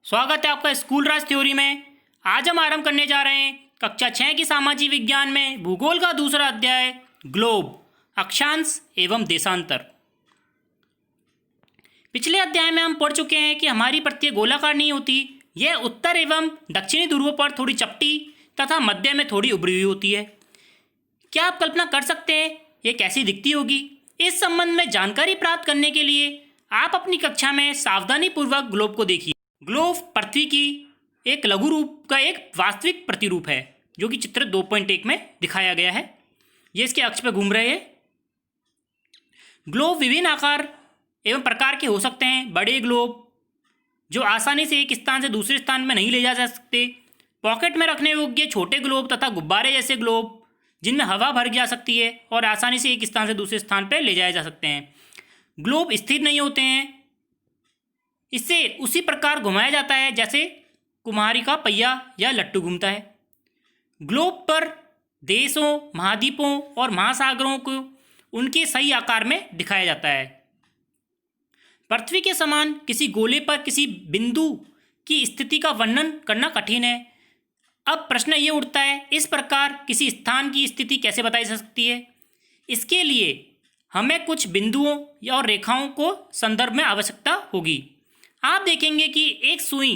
स्वागत है आपका स्कूल राज थ्योरी में। आज हम आरंभ करने जा रहे हैं कक्षा 6 की सामाजिक विज्ञान में भूगोल का दूसरा अध्याय ग्लोब, अक्षांश एवं देशांतर। पिछले अध्याय में हम पढ़ चुके हैं कि हमारी पृथ्वी गोलाकार नहीं होती, यह उत्तर एवं दक्षिणी ध्रुवों पर थोड़ी चपटी तथा मध्य में थोड़ी उभरी हुई होती है। क्या आप कल्पना कर सकते हैं ये कैसी दिखती होगी? इस संबंध में जानकारी प्राप्त करने के लिए आप अपनी कक्षा में सावधानीपूर्वक ग्लोब को देखिए। ग्लोब पृथ्वी की एक लघु रूप का एक वास्तविक प्रतिरूप है जो कि चित्र 2.1 में दिखाया गया है। ये इसके अक्ष पर घूम रहे हैं। ग्लोब विभिन्न आकार एवं प्रकार के हो सकते हैं। बड़े ग्लोब जो आसानी से एक स्थान से दूसरे स्थान में नहीं ले जा सकते, पॉकेट में रखने योग्य छोटे ग्लोब तथा गुब्बारे जैसे ग्लोब जिनमें हवा भर जा सकती है और आसानी से एक स्थान से दूसरे स्थान पर ले जाए जा सकते हैं। ग्लोब स्थिर नहीं होते हैं, इससे उसी प्रकार घुमाया जाता है जैसे कुम्हारी का पहिया या लट्टू घूमता है। ग्लोब पर देशों, महाद्वीपों और महासागरों को उनके सही आकार में दिखाया जाता है। पृथ्वी के समान किसी गोले पर किसी बिंदु की स्थिति का वर्णन करना कठिन है। अब प्रश्न ये उठता है, इस प्रकार किसी स्थान की स्थिति कैसे बताई जा सकती है? इसके लिए हमें कुछ बिंदुओं और रेखाओं को संदर्भ में आवश्यकता होगी। आप देखेंगे कि एक सुई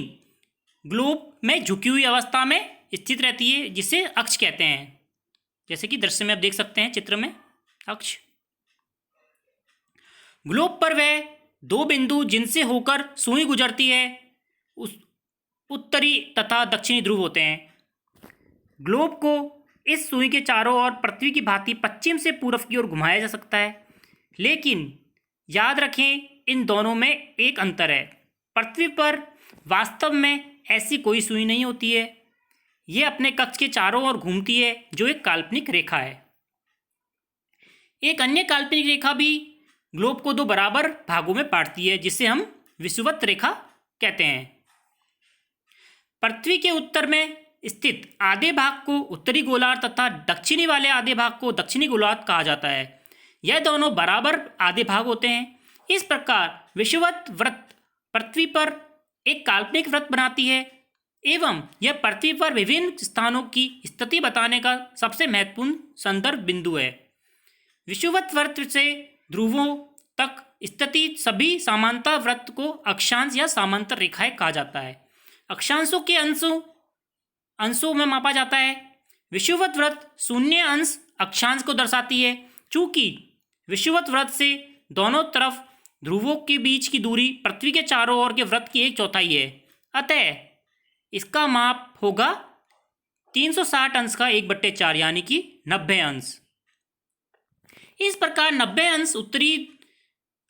ग्लोब में झुकी हुई अवस्था में स्थित रहती है जिसे अक्ष कहते हैं, जैसे कि दृश्य में आप देख सकते हैं चित्र में अक्ष। ग्लोब पर वह दो बिंदु जिनसे होकर सुई गुजरती है उस उत्तरी तथा दक्षिणी ध्रुव होते हैं। ग्लोब को इस सुई के चारों ओर पृथ्वी की भांति पश्चिम से पूर्व की ओर घुमाया जा सकता है, लेकिन याद रखें इन दोनों में एक अंतर है। पृथ्वी पर वास्तव में ऐसी कोई सुई नहीं होती है, यह अपने कक्ष के चारों ओर घूमती है जो एक काल्पनिक रेखा है। एक अन्य काल्पनिक रेखा भी ग्लोब को दो बराबर भागों में बांटती है जिसे हम विषुवत रेखा कहते हैं। पृथ्वी के उत्तर में स्थित आधे भाग को उत्तरी गोलार्ध तथा दक्षिणी वाले आधे भाग को दक्षिणी गोलार्ध कहा जाता है। यह दोनों बराबर आधे भाग होते हैं। इस प्रकार विषुवत वृत्त पृथ्वी पर एक काल्पनिक वृत्त बनाती है एवं यह पृथ्वी पर विभिन्न स्थानों की स्थिति बताने का सबसे महत्वपूर्ण संदर्भ बिंदु है। विषुवत वृत्त से ध्रुवों तक स्थिति सभी समांतर वृत्त को अक्षांश या समांतर रेखाएं कहा जाता है। अक्षांशों के अंशों में मापा जाता है। विषुवत वृत्त शून्य अंश अक्षांश को दर्शाती है। चूंकि विषुवत वृत्त से दोनों तरफ ध्रुवों के बीच की दूरी पृथ्वी के चारों ओर के वृत्त की 1/4 है, अतः इसका माप होगा 360 अंश का 1/4 यानी कि 90 अंश। इस प्रकार 90 अंश उत्तरी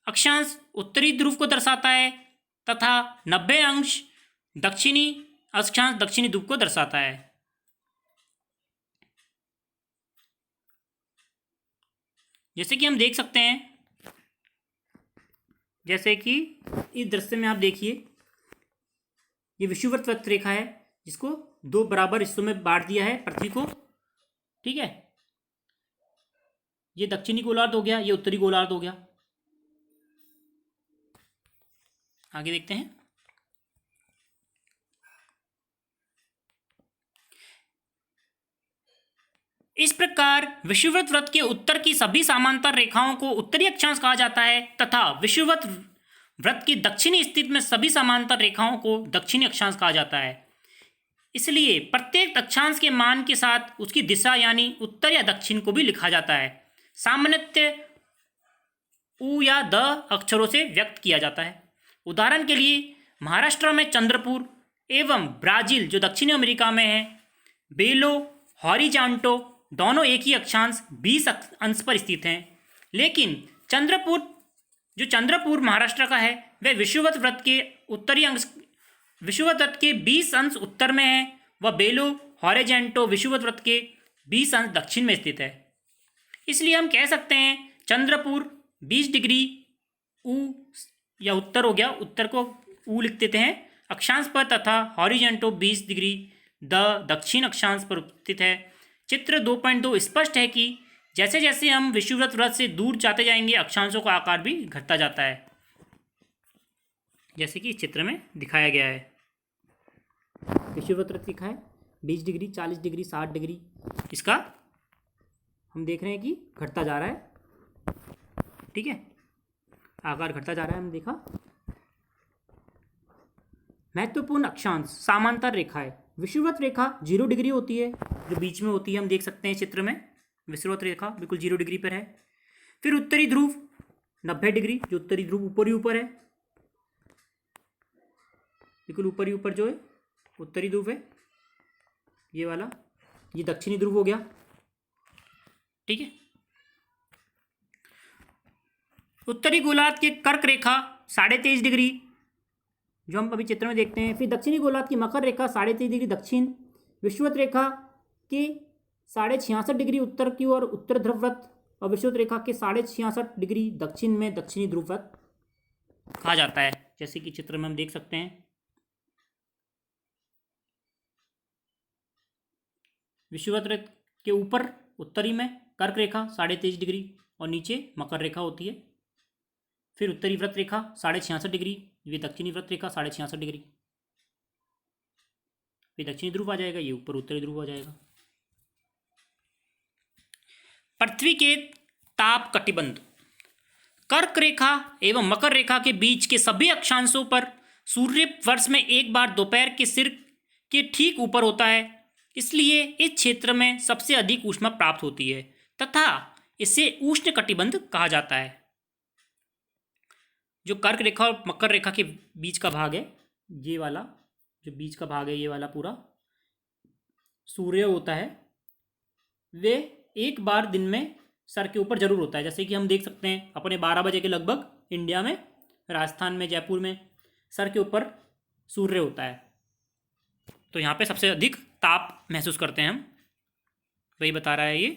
अक्षांश उत्तरी ध्रुव को दर्शाता है तथा 90 अंश दक्षिणी अक्षांश दक्षिणी ध्रुव को दर्शाता है। जैसे कि हम देख सकते हैं, जैसे कि इस दृश्य में आप देखिए, ये विषुवत वृत्त रेखा है जिसको दो बराबर हिस्सों में बांट दिया है पृथ्वी को। ठीक है, ये दक्षिणी गोलार्ध हो गया, ये उत्तरी गोलार्ध हो गया। आगे देखते हैं। इस प्रकार विषुवत वृत्त के उत्तर की सभी समांतर रेखाओं को उत्तरी अक्षांश कहा जाता है तथा विषुवत वृत्त की दक्षिणी स्थिति में सभी समांतर रेखाओं को दक्षिणी अक्षांश कहा जाता है। इसलिए प्रत्येक अक्षांश के मान के साथ उसकी दिशा यानी उत्तर या दक्षिण को भी लिखा जाता है। सामान्यतः उ या द अक्षरों से व्यक्त किया जाता है। उदाहरण के लिए महाराष्ट्र में चंद्रपुर एवं ब्राजील जो दक्षिणी अमेरिका में है बेलो हॉरिजॉन्टो दोनों एक ही अक्षांश 20 अंश पर स्थित हैं। लेकिन चंद्रपुर महाराष्ट्र का है वह विषुवत वृत्त के उत्तरी अंश विषुवत वृत्त के 20 अंश उत्तर में है, वह बेलो हॉरिजॉन्टो विषुवत वृत्त के 20 अंश दक्षिण में स्थित है। इसलिए हम कह सकते हैं चंद्रपुर 20 डिग्री उ या उत्तर हो गया, उत्तर को उ लिख देते हैं अक्षांश पर तथा हॉरिजॉन्टो 20 डिग्री द दक्षिण अक्षांश पर स्थित है। चित्र 2.2 स्पष्ट है कि जैसे जैसे हम विषुवत वृत्त से दूर जाते जाएंगे अक्षांशों का आकार भी घटता जाता है, जैसे कि इस चित्र में दिखाया गया है। विषुववृत्त रेखा है 20 डिग्री, 40 डिग्री, 60 डिग्री। इसका हम देख रहे हैं कि घटता जा रहा है, ठीक है, आकार घटता जा रहा है, हमने देखा। महत्वपूर्ण अक्षांश समांतर रेखा है। विषुववृत्त रेखा 0 डिग्री होती है, जो बीच में होती है, हम देख सकते हैं चित्र में। विषुववृत्त रेखा बिल्कुल 0 डिग्री पर है। फिर उत्तरी ध्रुव 90 डिग्री, जो उत्तरी ध्रुव ऊपर ही ऊपर है, बिल्कुल ऊपर ही ऊपर जो है उत्तरी ध्रुव है, ये वाला। ये दक्षिणी ध्रुव हो गया, ठीक है। उत्तरी गोलार्ध की कर्क रेखा 23.5 डिग्री, जो हम अभी चित्र में देखते हैं। फिर दक्षिणी गोलार्ध की मकर रेखा 23.5 डिग्री दक्षिण। विषुववृत्त रेखा के 66.5 डिग्री उत्तर की ओर उत्तर ध्रुववृत्त, और विषुववृत्त रेखा के 66.5 डिग्री दक्षिण में दक्षिणी ध्रुववृत्त कहा जाता है, जैसे कि चित्र में हम देख सकते हैं। विषुववृत्त के ऊपर उत्तरी में कर्क रेखा 23.5 डिग्री और नीचे मकर रेखा होती है। फिर उत्तरी वृत्त रेखा 66.5 डिग्री, ये दक्षिणी वृत्त रेखा 66.5 डिग्री। फिर दक्षिणी ध्रुव आ जाएगा, ये ऊपर उत्तरी ध्रुव आ जाएगा। पृथ्वी के ताप कटिबंध। कर्क रेखा एवं मकर रेखा के बीच के सभी अक्षांशों पर सूर्य वर्ष में एक बार दोपहर के सिर के ठीक ऊपर होता है, इसलिए इस क्षेत्र में सबसे अधिक ऊष्मा प्राप्त होती है तथा इसे उष्ण कटिबंध कहा जाता है। जो कर्क रेखा और मकर रेखा के बीच का भाग है, ये वाला जो बीच का भाग है, ये वाला पूरा सूर्य होता है, वे एक बार दिन में सर के ऊपर जरूर होता है। जैसे कि हम देख सकते हैं अपने 12 बजे के लगभग इंडिया में, राजस्थान में, जयपुर में सर के ऊपर सूर्य होता है, तो यहाँ पे सबसे अधिक ताप महसूस करते हैं हम, वही बता रहा है ये।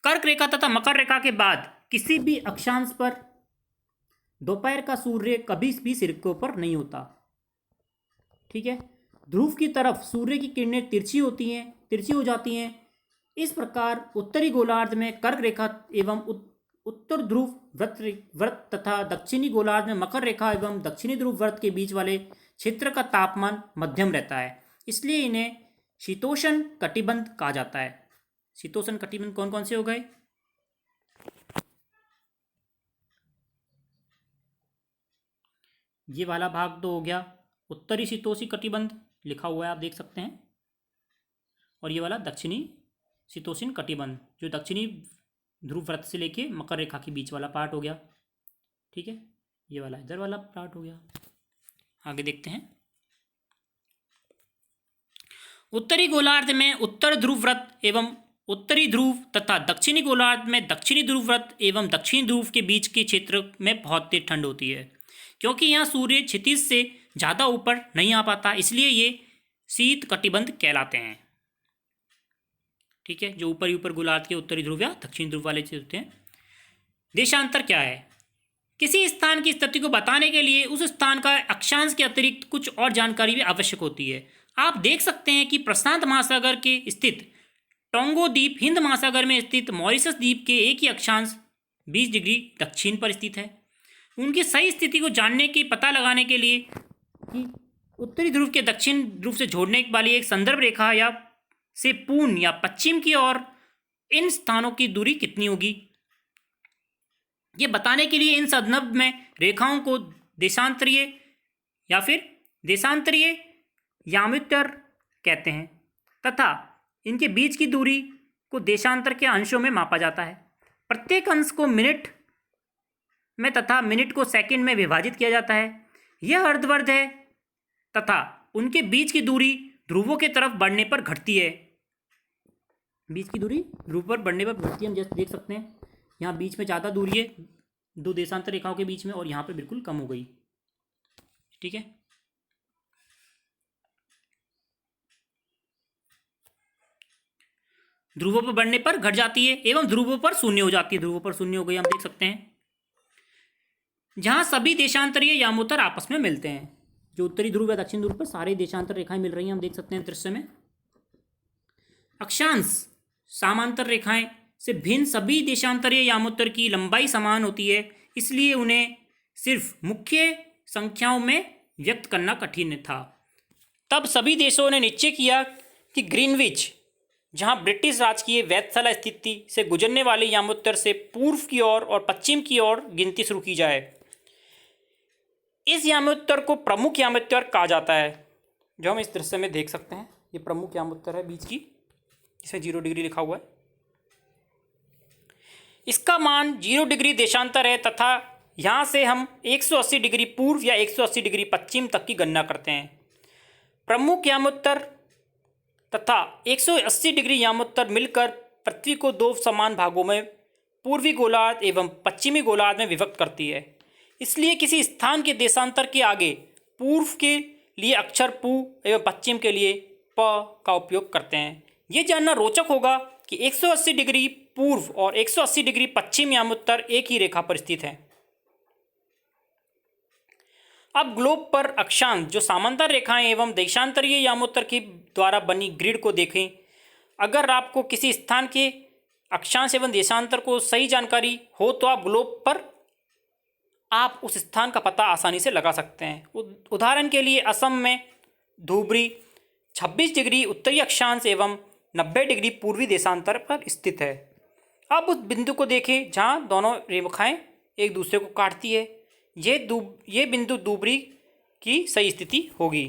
कर्क रेखा तथा मकर रेखा के बाद किसी भी अक्षांश पर दोपहर का सूर्य कभी भी सिर के ऊपर नहीं होता, ठीक है। ध्रुव की तरफ सूर्य की किरणें तिरछी हो जाती हैं। इस प्रकार उत्तरी गोलार्ध में कर्क रेखा एवं उत्तर ध्रुव वृत्त तथा दक्षिणी गोलार्ध में मकर रेखा एवं दक्षिणी ध्रुव वृत्त के बीच वाले क्षेत्र का तापमान मध्यम रहता है, इसलिए इन्हें शीतोष्ण कटिबंध कहा जाता है। शीतोष्ण कटिबंध कौन कौन से हो गए? ये वाला भाग तो हो गया उत्तरी शीतोष्ण कटिबंध, लिखा हुआ है आप देख सकते हैं, और ये वाला दक्षिणी शीतोष्ण कटिबंध, जो दक्षिणी ध्रुव वृत्त से लेके मकर रेखा के बीच वाला पार्ट हो गया, ठीक है। ये वाला इधर वाला पार्ट हो गया। आगे देखते हैं। उत्तरी गोलार्ध में उत्तर ध्रुव वृत्त एवं उत्तरी ध्रुव तथा दक्षिणी गोलार्ध में दक्षिणी ध्रुव वृत्त एवं दक्षिणी ध्रुव के बीच के क्षेत्र में बहुत तेज ठंड होती है, क्योंकि यहाँ सूर्य क्षितिज से ज़्यादा ऊपर नहीं आ पाता, इसलिए ये शीत कटिबंध कहलाते हैं, ठीक है। जो ऊपर ही ऊपर गोलार्ध के उत्तरी ध्रुव या दक्षिणी ध्रुव वाले होते हैं। देशांतर क्या है? किसी स्थान की स्थिति को बताने के लिए उस स्थान का अक्षांश के अतिरिक्त कुछ और जानकारी भी आवश्यक होती है। आप देख सकते हैं कि प्रशांत महासागर के स्थित टोंगो द्वीप हिंद महासागर में स्थित मॉरिशस द्वीप के एक ही अक्षांश 20 डिग्री दक्षिण पर स्थित है। उनकी सही स्थिति को जानने की पता लगाने के लिए कि उत्तरी ध्रुव के दक्षिण ध्रुव से जोड़ने वाली एक संदर्भ रेखा या से पूर्व या पश्चिम की ओर इन स्थानों की दूरी कितनी होगी, ये बताने के लिए इन संदर्भ में रेखाओं को देशांतरीय या फिर देशांतरीय यामितर कहते हैं तथा इनके बीच की दूरी को देशांतर के अंशों में मापा जाता है। प्रत्येक अंश को मिनट में तथा मिनट को सेकंड में विभाजित किया जाता है। यह अर्धवर्ध है तथा उनके बीच की दूरी ध्रुवों की तरफ बढ़ने पर घटती है। बीच की दूरी ध्रुव पर बढ़ने पर घटती है, हम जैसे देख सकते हैं यहाँ बीच में ज़्यादा दूरी है दो देशांतर रेखाओं के बीच में, और यहाँ पे बिल्कुल कम हो गई, ठीक है। ध्रुवों पर बढ़ने पर घट जाती है एवं ध्रुवों पर शून्य हो जाती है। ध्रुवों पर शून्य हो गई, हम देख सकते हैं। जहां सभी देशांतरीय यामोत्तर आपस में मिलते हैं, जो उत्तरी ध्रुव या दक्षिण ध्रुव पर सारे देशांतर रेखाएं मिल रही हैं, हम देख सकते हैं दृश्य में। अक्षांश समांतर रेखाएं से भिन्न सभी देशांतरीय यामोत्तर की लंबाई समान होती है, इसलिए उन्हें सिर्फ मुख्य संख्याओं में व्यक्त करना कठिन था। तब सभी देशों ने निश्चय किया कि ग्रीनविच, जहां ब्रिटिश राज की वैधशाला स्थित थी, से गुजरने वाले यामोत्तर से पूर्व की ओर और पश्चिम की ओर गिनती शुरू की जाए। इस यामोत्तर को प्रमुख यामोत्तर कहा जाता है, जो हम इस दृश्य में देख सकते हैं। ये प्रमुख यामोत्तर है बीच की, इसमें 0 डिग्री लिखा हुआ है। इसका मान 0 डिग्री देशांतर है तथा यहाँ से हम 180 डिग्री पूर्व या 180 डिग्री पश्चिम तक की गणना करते हैं। प्रमुख यामोत्तर तथा 180 डिग्री यामोत्तर मिलकर पृथ्वी को 2 समान भागों में पूर्वी गोलार्ध एवं पश्चिमी गोलार्ध में विभक्त करती है। इसलिए किसी स्थान के देशांतर के आगे पूर्व के लिए अक्षर पू एवं पश्चिम के लिए प का उपयोग करते हैं। ये जानना रोचक होगा कि 180 डिग्री पूर्व और 180 डिग्री पश्चिम यामोत्तर एक ही रेखा पर स्थित हैं। अब ग्लोब पर अक्षांश जो समांतर रेखाएं एवं देशांतरीय यामोत्तर के द्वारा बनी ग्रिड को देखें। अगर आपको किसी स्थान के अक्षांश एवं देशांतर को सही जानकारी हो तो आप ग्लोब पर आप उस स्थान का पता आसानी से लगा सकते हैं। उदाहरण के लिए असम में धुबरी 26 डिग्री उत्तरी अक्षांश एवं 90 डिग्री पूर्वी देशांतर पर स्थित है। अब उस बिंदु को देखें जहां दोनों रेखाएं एक दूसरे को काटती है। ये बिंदु धुबरी की सही स्थिति होगी।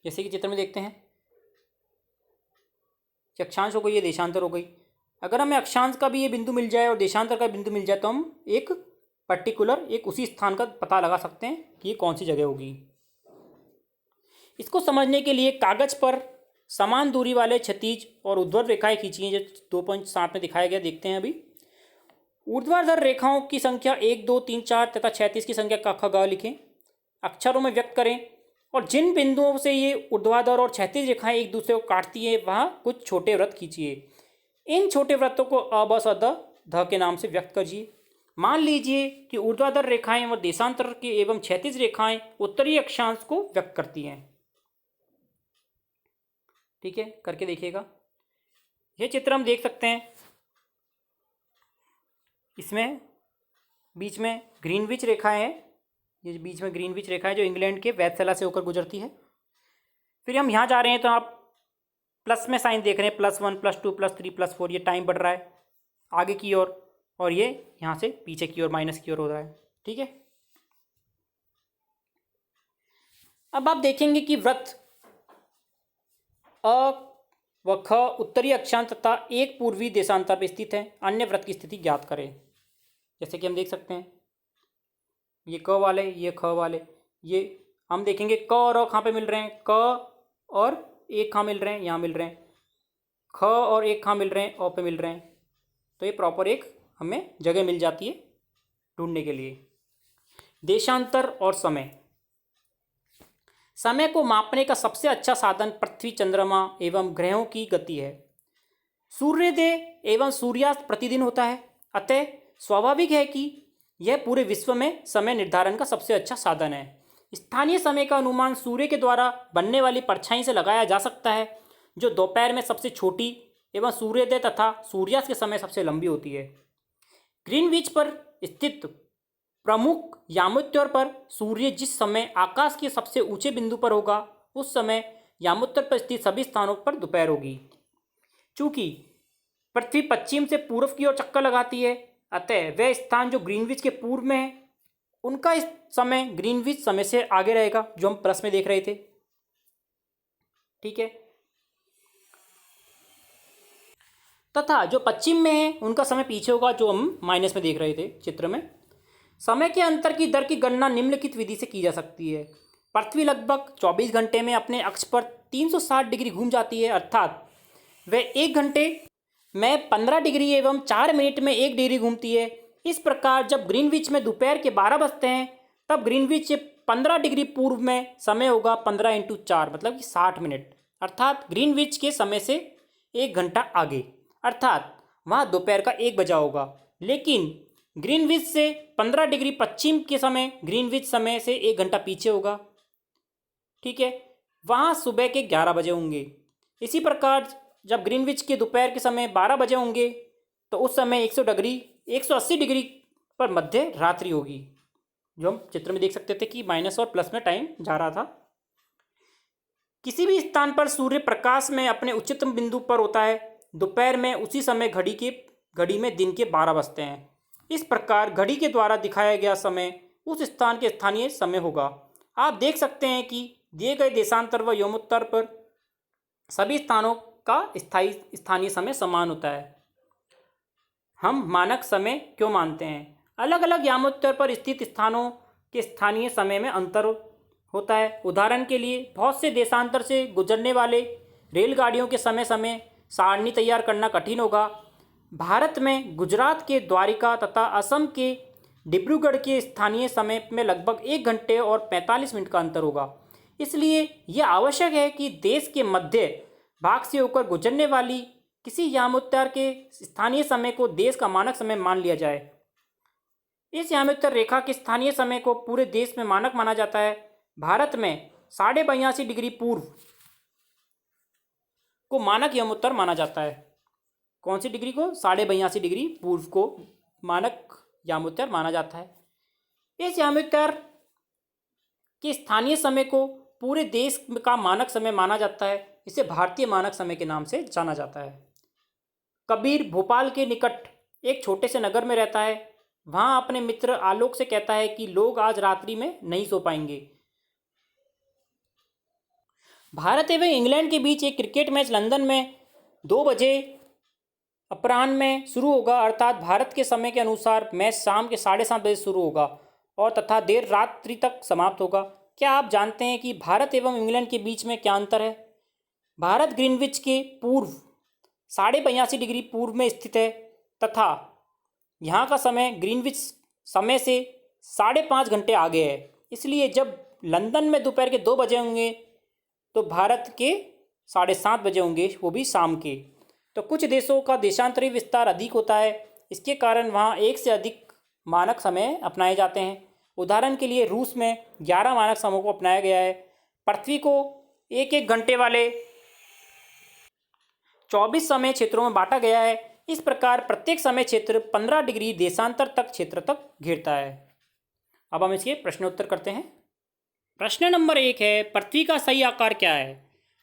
जैसे कि चित्र में देखते हैं, ये अक्षांश हो गई, ये देशांतर हो गई। अगर हमें अक्षांश का भी ये बिंदु मिल जाए और देशांतर का बिंदु मिल जाए तो हम एक पर्टिकुलर एक उसी स्थान का पता लगा सकते हैं कि ये कौन सी जगह होगी। इसको समझने के लिए कागज पर समान दूरी वाले क्षैतिज और ऊर्ध्वाधर रेखाएं खींची हैं, जो 2.7 में दिखाया गया। देखते हैं अभी। ऊर्ध्वाधर रेखाओं की संख्या 1, 2, 3, 4 तथा क्षैतिज की संख्या क, ख, ग लिखें। अक्षरों में व्यक्त करें और जिन बिंदुओं से ये ऊर्ध्वाधर और क्षैतिज रेखाएं एक दूसरे को काटती है वहाँ कुछ छोटे वृत्त खींचिए। इन छोटे वृत्तों को अ, ब, स, द, ध के नाम से व्यक्त करिए। मान लीजिए कि ऊर्ध्वाधर रेखाएं व देशांतर के एवं क्षैतिज रेखाएं उत्तरी अक्षांश को व्यक्त करती हैं। ठीक है, करके देखिएगा। ये चित्र हम देख सकते हैं। इसमें बीच में ग्रीनविच रेखा है, ये बीच में ग्रीनविच रेखा है जो इंग्लैंड के वैधशाला से होकर गुजरती है। फिर हम यहाँ जा रहे हैं तो आप प्लस में साइन देख रहे हैं, +1, +2, +3, +4। ये टाइम बढ़ रहा है आगे की ओर और ये यहाँ से पीछे की ओर माइनस की ओर हो रहा है। ठीक है, अब आप देखेंगे कि वृत्त अ व ख उत्तरी अक्षांश तथा एक पूर्वी देशांतर पर स्थित है। अन्य वृत्त की स्थिति ज्ञात करें। जैसे कि हम देख सकते हैं, ये क वाले, ये ख वाले, ये हम देखेंगे क और अ कहाँ पे मिल रहे हैं, क और एक कहाँ मिल रहे हैं, यहाँ मिल रहे हैं। ख और एक कहाँ मिल रहे हैं, अ पे मिल रहे हैं। तो ये प्रॉपर एक हमें जगह मिल जाती है ढूंढने के लिए। देशांतर और समय। समय को मापने का सबसे अच्छा साधन पृथ्वी, चंद्रमा एवं ग्रहों की गति है। सूर्योदय एवं सूर्यास्त प्रतिदिन होता है, अतः स्वाभाविक है कि यह पूरे विश्व में समय निर्धारण का सबसे अच्छा साधन है। स्थानीय समय का अनुमान सूर्य के द्वारा बनने वाली परछाई से लगाया जा सकता है, जो दोपहर में सबसे छोटी एवं सूर्योदय तथा सूर्यास्त के समय सबसे लंबी होती है। ग्रीनविच पर स्थित प्रमुख यामोत्तर पर सूर्य जिस समय आकाश के सबसे ऊंचे बिंदु पर होगा उस समय यामोत्तर पर स्थित सभी स्थानों पर दोपहर होगी। चूंकि पृथ्वी पश्चिम से पूर्व की ओर चक्कर लगाती है, अतः वह स्थान जो ग्रीनविच के पूर्व में है उनका इस समय ग्रीनविच समय से आगे रहेगा, जो हम प्लस में देख रहे थे। ठीक है, तथा जो पश्चिम में है उनका समय पीछे होगा, जो हम माइनस में देख रहे थे चित्र में। समय के अंतर की दर की गणना निम्नलिखित विधि से की जा सकती है। पृथ्वी लगभग 24 घंटे में अपने अक्ष पर 360 डिग्री घूम जाती है, अर्थात वह 1 घंटे में 15 डिग्री एवं 4 मिनट में 1 डिग्री घूमती है। इस प्रकार जब ग्रीनविच में दोपहर के 12 बजते हैं तब ग्रीनविच से 15 डिग्री पूर्व में समय होगा 15 × 4 मतलब कि 60 मिनट, अर्थात ग्रीनविच के समय से 1 घंटा आगे, अर्थात वहाँ दोपहर का 1 बजा होगा। लेकिन ग्रीनविच से 15 डिग्री पश्चिम के समय ग्रीनविच समय से 1 घंटा पीछे होगा। ठीक है, वहाँ सुबह के 11 बजे होंगे। इसी प्रकार जब ग्रीनविच के दोपहर के समय 12 बजे होंगे तो उस समय 180 डिग्री पर मध्य रात्रि होगी, जो हम चित्र में देख सकते थे कि माइनस और प्लस में टाइम जा रहा था। किसी भी स्थान पर सूर्य प्रकाश में अपने उच्चतम बिंदु पर होता है दोपहर में, उसी समय घड़ी में दिन के 12 बजते हैं। इस प्रकार घड़ी के द्वारा दिखाया गया समय उस स्थान के स्थानीय समय होगा। आप देख सकते हैं कि दिए गए देशांतर व यमोत्तर पर सभी स्थानों का स्थानीय समय समान होता है। हम मानक समय क्यों मानते हैं? अलग अलग यामोत्तर पर स्थित स्थानों के स्थानीय समय में अंतर होता है। उदाहरण के लिए बहुत से देशांतर से गुजरने वाले रेलगाड़ियों के समय सारणी तैयार करना कठिन होगा। भारत में गुजरात के द्वारिका तथा असम के डिब्रूगढ़ के स्थानीय समय में लगभग 1 घंटे और 45 मिनट का अंतर होगा। इसलिए यह आवश्यक है कि देश के मध्य भाग से होकर गुजरने वाली किसी यामोत्तर के स्थानीय समय को देश का मानक समय मान लिया जाए। इस यामोत्तर रेखा के स्थानीय समय को पूरे देश में मानक माना जाता है। भारत में 82.5 डिग्री पूर्व को मानक यामोत्तर माना जाता है। कौन सी डिग्री को? 82.5 डिग्री पूर्व को मानक यामोत्तर माना जाता है। इस यामोत्तर के स्थानीय समय को पूरे देश का मानक समय माना जाता है। इसे भारतीय मानक समय के नाम से जाना जाता है। कबीर भोपाल के निकट एक छोटे से नगर में रहता है। वहाँ अपने मित्र आलोक से कहता है कि लोग आज रात्रि में नहीं सो पाएंगे। भारत एवं इंग्लैंड के बीच एक क्रिकेट मैच लंदन में 2 बजे अपराह्न में शुरू होगा, अर्थात भारत के समय के अनुसार मैच शाम के 7:30 बजे शुरू होगा और तथा देर रात्रि तक समाप्त होगा। क्या आप जानते हैं कि भारत एवं इंग्लैंड के बीच में क्या अंतर है? भारत ग्रीनविच के पूर्व 82.5 डिग्री पूर्व में स्थित है तथा यहाँ का समय ग्रीनविच समय से 5.5 घंटे आगे है। इसलिए जब लंदन में दोपहर के 2 बजे होंगे तो भारत के 7:30 बजे होंगे, वो भी शाम के। तो कुछ देशों का देशांतरी विस्तार अधिक होता है, इसके कारण वहाँ एक से अधिक मानक समय अपनाए जाते हैं। उदाहरण के लिए रूस में 11 मानक समयों को अपनाया गया है। पृथ्वी को एक एक घंटे वाले 24 समय क्षेत्रों में बांटा गया है। इस प्रकार प्रत्येक समय क्षेत्र 15 डिग्री देशांतर तक क्षेत्र तक घेरता है। अब हम इसके प्रश्नोत्तर करते हैं। प्रश्न नंबर 1 है, पृथ्वी का सही आकार क्या है?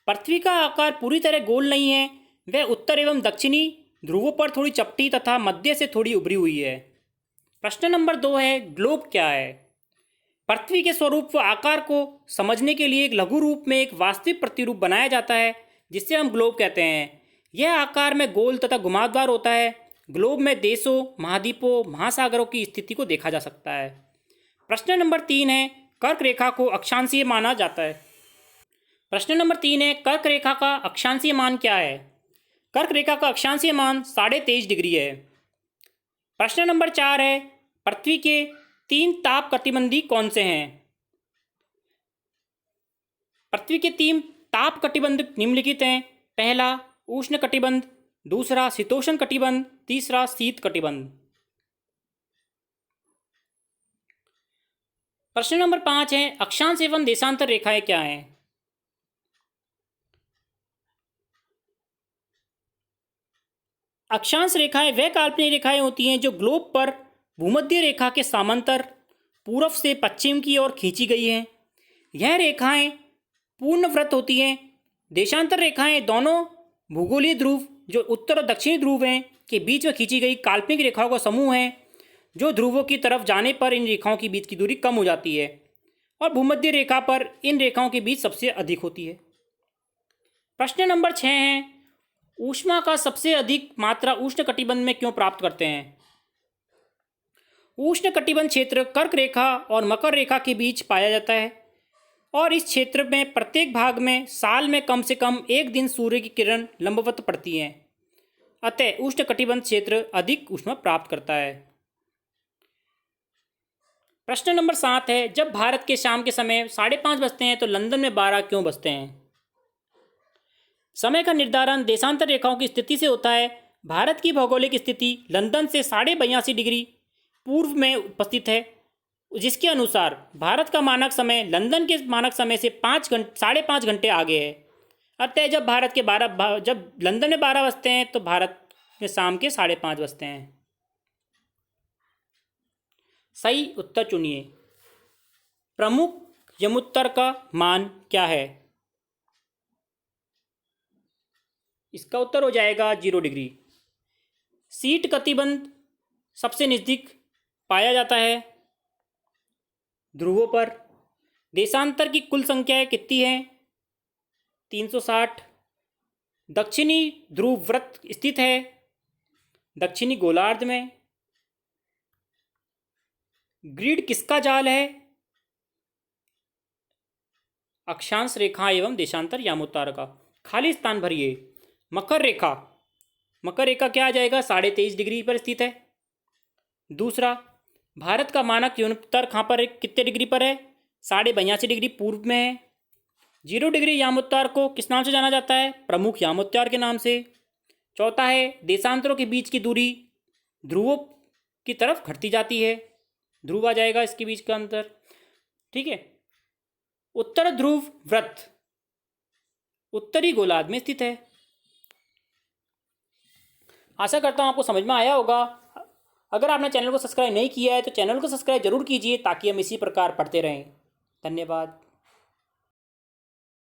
पृथ्वी का आकार पूरी तरह गोल नहीं है, वह उत्तर एवं दक्षिणी ध्रुवों पर थोड़ी चपटी तथा मध्य से थोड़ी उभरी हुई है। प्रश्न नंबर 2 है, ग्लोब क्या है? पृथ्वी के स्वरूप व आकार को समझने के लिए एक लघु रूप में एक वास्तविक प्रतिरूप बनाया जाता है जिसे हम ग्लोब कहते हैं। यह आकार में गोल तथा घुमावदार होता है। ग्लोब में देशों, महाद्वीपों, महासागरों की स्थिति को देखा जा सकता है। प्रश्न नंबर 3 है, कर्क रेखा को अक्षांशीय माना जाता है। प्रश्न नंबर 3 है, कर्क रेखा का अक्षांशीय मान क्या है? कर्क रेखा का अक्षांशीय मान 23.5 डिग्री है। प्रश्न नंबर 4 है, पृथ्वी के 3 ताप कटिबंधी कौन से हैं? पृथ्वी के 3 ताप कटिबंध निम्नलिखित हैं। पहला उष्ण कटिबंध, दूसरा शीतोष्ण कटिबंध, तीसरा शीत कटिबंध। प्रश्न नंबर 5 है, अक्षांश एवं देशांतर रेखाएं क्या हैं? अक्षांश रेखाएं वह काल्पनिक रेखाएं होती हैं जो ग्लोब पर भूमध्य रेखा के समांतर पूर्व से पश्चिम की ओर खींची गई हैं। यह रेखाएं पूर्ण वृत्त होती हैं। देशांतर रेखाएं दोनों भूगोलीय ध्रुव जो उत्तर और दक्षिणी ध्रुव हैं के बीच में खींची गई काल्पनिक रेखाओं का समूह है, जो ध्रुवों की तरफ जाने पर इन रेखाओं के बीच की दूरी कम हो जाती है और भूमध्य रेखा पर इन रेखाओं के बीच सबसे अधिक होती है। प्रश्न नंबर 6 है, ऊष्मा का सबसे अधिक मात्रा उष्ण कटिबंध में क्यों प्राप्त करते हैं? उष्ण कटिबंध क्षेत्र कर्क रेखा और मकर रेखा के बीच पाया जाता है और इस क्षेत्र में प्रत्येक भाग में साल में कम से कम 1 दिन सूर्य की किरण लंबवत पड़ती हैं। अतः उष्ण कटिबंध क्षेत्र अधिक ऊष्मा प्राप्त करता है। प्रश्न नंबर 7 है, जब भारत के शाम के समय 5:30 बजते हैं तो लंदन में 12 क्यों बजते हैं? समय का निर्धारण देशांतर रेखाओं की स्थिति से होता है। भारत की भौगोलिक स्थिति लंदन से 82.5 डिग्री पूर्व में उपस्थित है, जिसके अनुसार भारत का मानक समय लंदन के मानक समय से 5.5 घंटे आगे है। अतः जब लंदन में 12 बजते हैं तो भारत में शाम के 5:30 बजते हैं। सही उत्तर चुनिए। प्रमुख यमोत्तर का मान क्या है? इसका उत्तर हो जाएगा 0 डिग्री। शीट कटिबंध सबसे नज़दीक पाया जाता है ध्रुवों पर। देशांतर की कुल संख्याएं कितनी हैं? 360। दक्षिणी ध्रुव वृत्त स्थित है दक्षिणी गोलार्ध में। ग्रिड किसका जाल है? अक्षांश रेखा एवं देशांतर यामोत्तर का। खाली स्थान भरिए। मकर रेखा। मकर रेखा क्या आ जाएगा? 23.5 डिग्री पर स्थित है। दूसरा, भारत का मानक न्यूनतर कहाँ पर है? कितने डिग्री पर है? 82.5 डिग्री पूर्व में है। 0 डिग्री यामोत्तर को किस नाम से जाना जाता है? प्रमुख यामोत्तर के नाम से। चौथा है, देशांतरों के बीच की दूरी ध्रुवों की तरफ घटती जाती है। ध्रुव आ जाएगा इसके बीच का अंतर। ठीक है। उत्तर ध्रुव वृत्त उत्तरी गोलार्ध में स्थित है। आशा करता हूं आपको समझ में आया होगा। अगर आपने चैनल को सब्सक्राइब नहीं किया है तो चैनल को सब्सक्राइब जरूर कीजिए ताकि हम इसी प्रकार पढ़ते रहें। धन्यवाद।